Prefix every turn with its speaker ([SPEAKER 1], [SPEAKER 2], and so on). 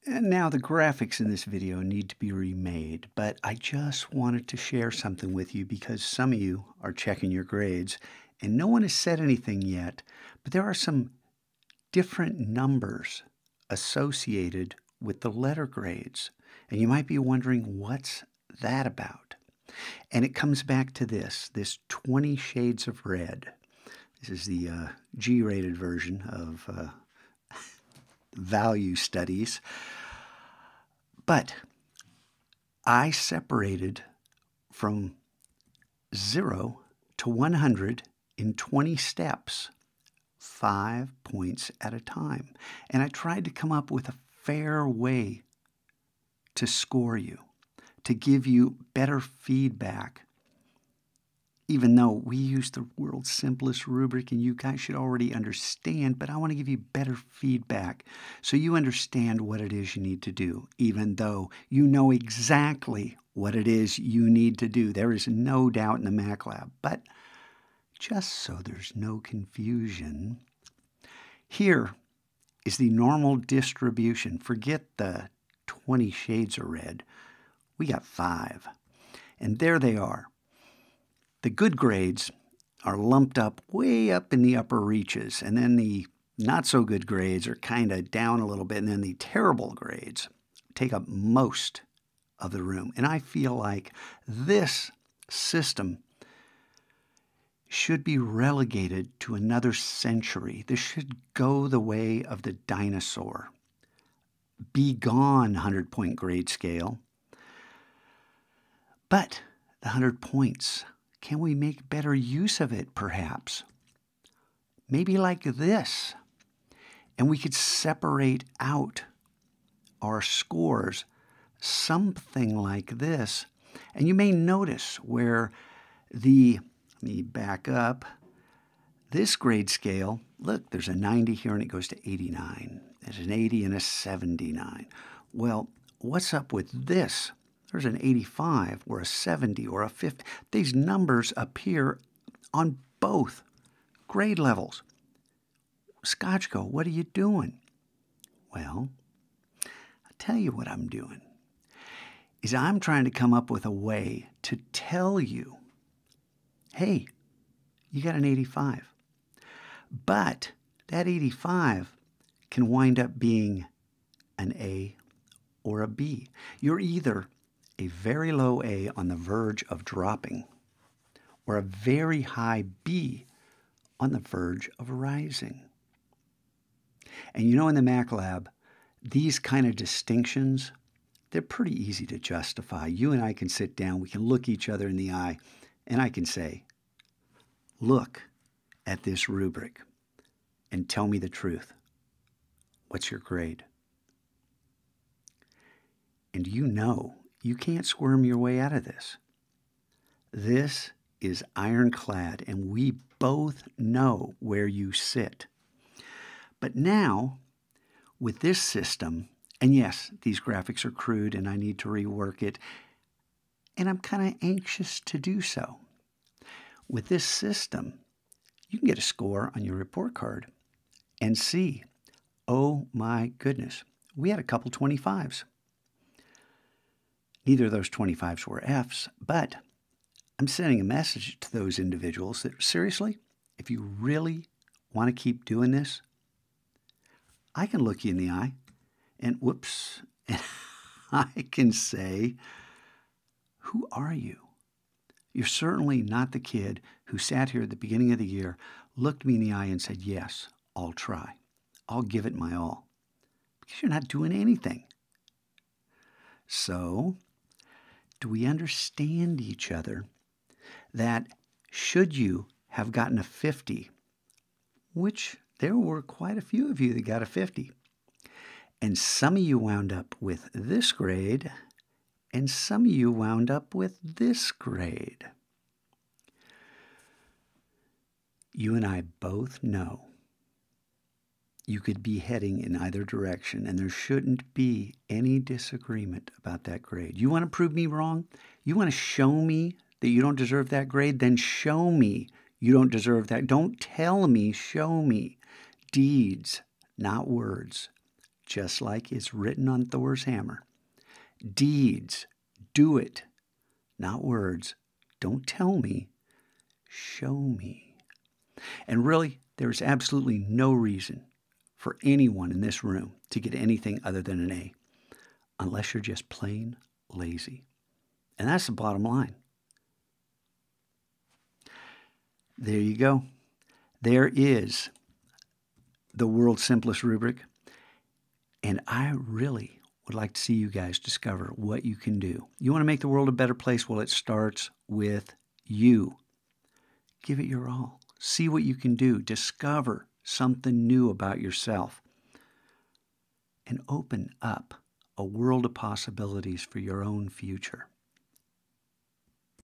[SPEAKER 1] And now the graphics in this video need to be remade, but I just wanted to share something with you because some of you are checking your grades and no one has said anything yet, but there are some different numbers associated with the letter grades. And you might be wondering, what's that about? And it comes back to this 20 Shades of Red. This is the G-rated version of value studies. But I separated from 0 to 100 in 20 steps, 5 points at a time. And I tried to come up with a fair way to score you, to give you better feedback. Even though we use the world's simplest rubric and you guys should already understand, but I want to give you better feedback so you understand what it is you need to do, even though you know exactly what it is you need to do. There is no doubt in the Mac Lab, but just so there's no confusion, here is the normal distribution. Forget the 20 Shades of Red. We got 5, and there they are. The good grades are lumped up way up in the upper reaches, and then the not-so-good grades are kind of down a little bit, and then the terrible grades take up most of the room. And I feel like this system should be relegated to another century. This should go the way of the dinosaur. Be gone, 100-point grade scale. But the 100 points, can we make better use of it, perhaps? Maybe like this. And we could separate out our scores, something like this. And you may notice where let me back up, this grade scale, look, there's a 90 here and it goes to 89. There's an 80 and a 79. Well, what's up with this? There's an 85 or a 70 or a 50. These numbers appear on both grade levels. Scotchko, what are you doing? Well, I'll tell you what I'm doing. Is I'm trying to come up with a way to tell you, hey, you got an 85. But that 85 can wind up being an A or a B. You're either a very low A on the verge of dropping, or a very high B on the verge of rising. And you know, in the Mac Lab, these kind of distinctions, they're pretty easy to justify. You and I can sit down, we can look each other in the eye, and I can say, look at this rubric and tell me the truth. What's your grade? And you know you can't squirm your way out of this. This is ironclad, and we both know where you sit. But now, with this system, and yes, these graphics are crude and I need to rework it, and I'm kind of anxious to do so. With this system, you can get a score on your report card and see, oh my goodness, we had a couple 25s. Neither of those 25s were Fs, but I'm sending a message to those individuals that, seriously, if you really want to keep doing this, I can look you in the eye and whoops, and I can say, who are you? You're certainly not the kid who sat here at the beginning of the year, looked me in the eye and said, yes, I'll try. I'll give it my all. Because you're not doing anything. So, do we understand each other that should you have gotten a 50, which there were quite a few of you that got a 50, and some of you wound up with this grade, and some of you wound up with this grade. You and I both know you could be heading in either direction, and there shouldn't be any disagreement about that grade. You want to prove me wrong? You want to show me that you don't deserve that grade? Then show me you don't deserve that. Don't tell me, show me. Deeds, not words. just like it's written on Thor's hammer. Deeds. Do it. Not words. Don't tell me. Show me. And really, there is absolutely no reason for anyone in this room to get anything other than an A, unless you're just plain lazy. And that's the bottom line. There you go. There is the world's simplest rubric. And I really would like to see you guys discover what you can do. You want to make the world a better place? Well, it starts with you. Give it your all. See what you can do. Discover something new about yourself. And open up a world of possibilities for your own future.